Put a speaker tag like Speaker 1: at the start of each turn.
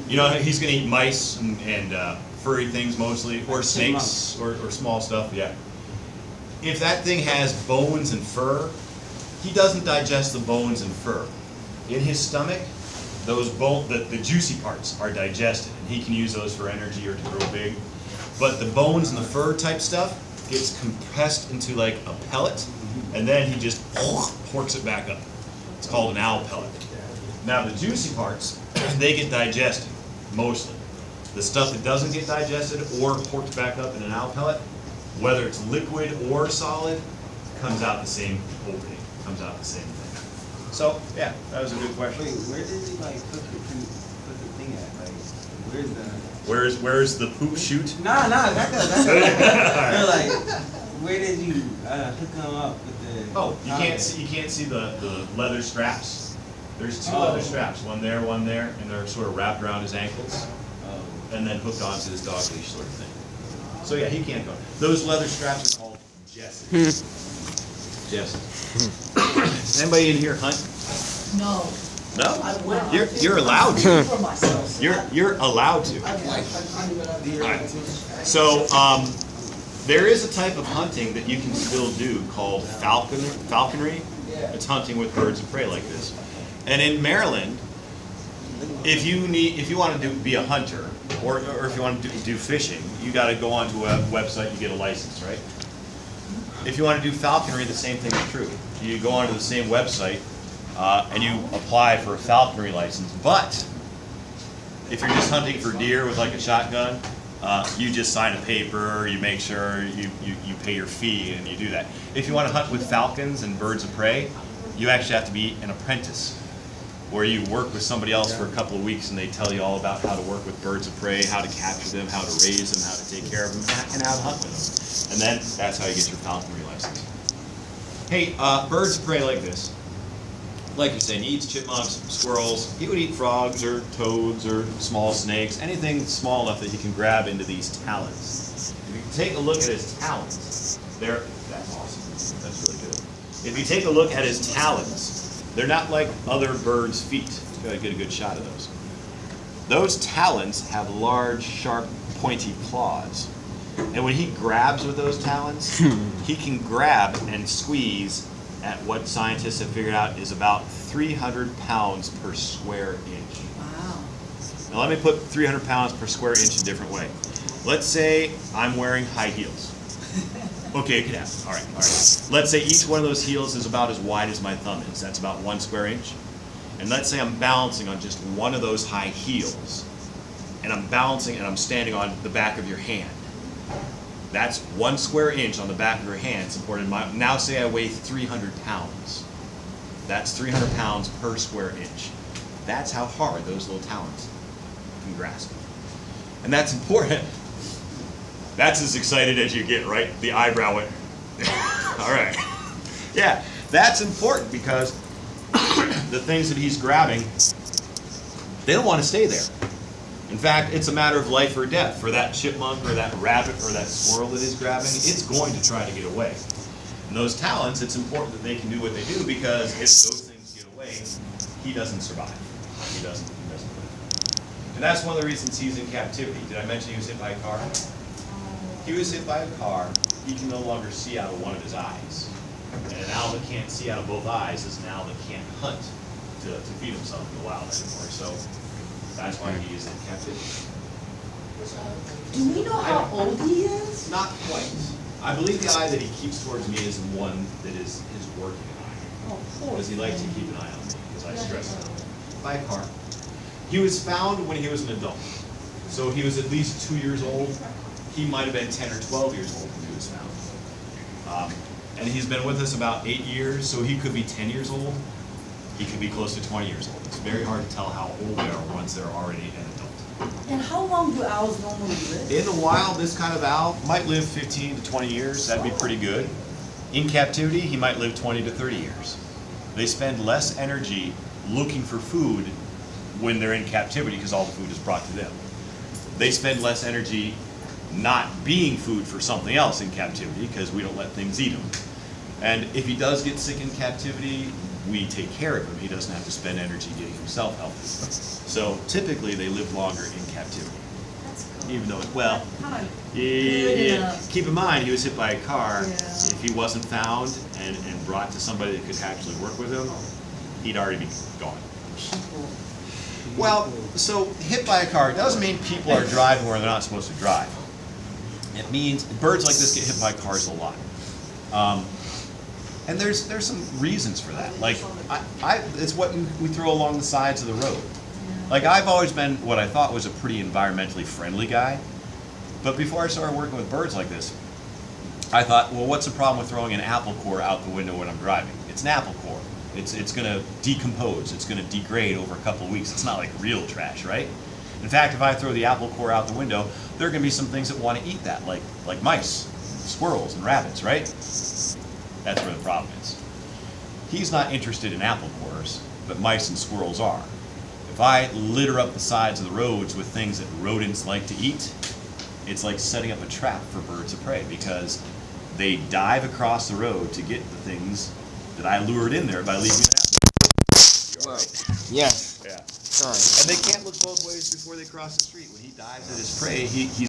Speaker 1: You know, he's going to eat mice and furry things mostly, or snakes, or small stuff, yeah. If that thing has bones and fur, he doesn't digest the bones and fur. In his stomach, the juicy parts are digested, and he can use those for energy or to grow big. But the bones and the fur type stuff gets compressed into like a pellet, and then he just porks it back up. It's called an owl pellet. Now the juicy parts, they get digested, mostly. The stuff that doesn't get digested or porked back up in an owl pellet, whether it's liquid or solid, comes out the same opening, comes out the same thing. So, yeah, that was a good question.
Speaker 2: Wait, where did he like put the thing at? Like,
Speaker 1: Where's the poop chute?
Speaker 2: Nah, that's They're like, where did you hook him up with the?
Speaker 1: Oh, you can't see the leather straps. There's two leather straps, one there, and they're sort of wrapped around his ankles, and then hooked onto his dog leash sort of thing. So yeah, he can't go. Those leather straps are called jesses. Jesses. Does anybody in here hunt?
Speaker 3: No.
Speaker 1: No?
Speaker 3: I will.
Speaker 1: You're allowed to.
Speaker 3: For myself.
Speaker 1: You're allowed to. Alright. So there is a type of hunting that you can still do called falconry. It's hunting with birds of prey like this. And in Maryland, if you want to be a hunter, or if you want to do fishing, you got to go onto a website, you get a license, right? If you want to do falconry, the same thing is true. You go onto the same website and you apply for a falconry license. But if you're just hunting for deer with like a shotgun, you just sign a paper, you make sure you pay your fee, and you do that. If you want to hunt with falcons and birds of prey, you actually have to be an apprentice, where you work with somebody else for a couple of weeks and they tell you all about how to work with birds of prey, how to capture them, how to raise them, how to take care of them, and how to hunt with them. And then that's how you get your falconry license. Hey, birds of prey like this. Like you're saying, he eats chipmunks, squirrels. He would eat frogs or toads or small snakes, anything small enough that he can grab into these talons. If you take a look at his talons, that's awesome. That's really good. If you take a look at his talons, they're not like other birds' feet. Gotta get a good shot of those. Those talons have large, sharp, pointy claws. And when he grabs with those talons, he can grab and squeeze at what scientists have figured out is about 300 pounds per square inch.
Speaker 3: Wow.
Speaker 1: Now let me put 300 pounds per square inch a different way. Let's say I'm wearing high heels. Okay, it could happen. All right. Let's say each one of those heels is about as wide as my thumb is. That's about 1 square inch. And let's say I'm balancing on just one of those high heels. And I'm balancing and I'm standing on the back of your hand. That's 1 square inch on the back of your hand supported by, now say I weigh 300 pounds. That's 300 pounds per square inch. That's how hard those little talons can grasp. And that's important. That's as excited as you get, right? The eyebrow went, all right. Yeah, that's important because the things that he's grabbing, they don't want to stay there. In fact, it's a matter of life or death for that chipmunk or that rabbit or that squirrel that he's grabbing. It's going to try to get away. And those talons, it's important that they can do what they do, because if those things get away, he doesn't survive. He doesn't live. And that's one of the reasons he's in captivity. Did I mention he was hit by a car? He was hit by a car. He can no longer see out of one of his eyes. And an owl that can't see out of both eyes is an owl that can't hunt to feed himself in the wild anymore. So that's why he is in captivity.
Speaker 3: Do we know how old he is?
Speaker 1: Not quite. I believe the eye that he keeps towards me is the one that is his working eye.
Speaker 3: Oh, poor
Speaker 1: Because he likes to
Speaker 3: thing.
Speaker 1: keep an eye on me, because I stress him by a car. He was found when he was an adult. So he was at least 2 years old. He might have been 10 or 12 years old when he was found. And he's been with us about 8 years, so he could be 10 years old. He could be close to 20 years old. It's very hard to tell how old they are once they're already an adult.
Speaker 3: And how long do owls normally live?
Speaker 1: In the wild, this kind of owl might live 15 to 20 years. That'd be pretty good. In captivity, he might live 20 to 30 years. They spend less energy looking for food when they're in captivity because all the food is brought to them. They spend less energy not being food for something else in captivity because we don't let things eat him. And if he does get sick in captivity, we take care of him. He doesn't have to spend energy getting himself healthy. So typically, they live longer in captivity. Even though, well, keep in mind, he was hit by a car.
Speaker 3: Yeah.
Speaker 1: If he wasn't found and brought to somebody that could actually work with him, he'd already be gone. Well, so hit by a car doesn't mean people are driving where they're not supposed to drive. It means birds like this get hit by cars a lot. And there's some reasons for that. Like, it's what we throw along the sides of the road. Like, I've always been what I thought was a pretty environmentally friendly guy. But before I started working with birds like this, I thought, well, what's the problem with throwing an apple core out the window when I'm driving? It's an apple core. It's going to decompose. It's going to degrade over a couple of weeks. It's not like real trash, right? In fact, if I throw the apple core out the window, there are going to be some things that want to eat that, like mice, squirrels, and rabbits, right? That's where the problem is. He's not interested in apple cores, but mice and squirrels are. If I litter up the sides of the roads with things that rodents like to eat, it's like setting up a trap for birds of prey, because they dive across the road to get the things that I lured in there by leaving an apple.
Speaker 4: Well, yes.
Speaker 1: Yeah.
Speaker 4: Sorry.
Speaker 1: And they can't look both ways before they cross the street. When he dives at his prey, he's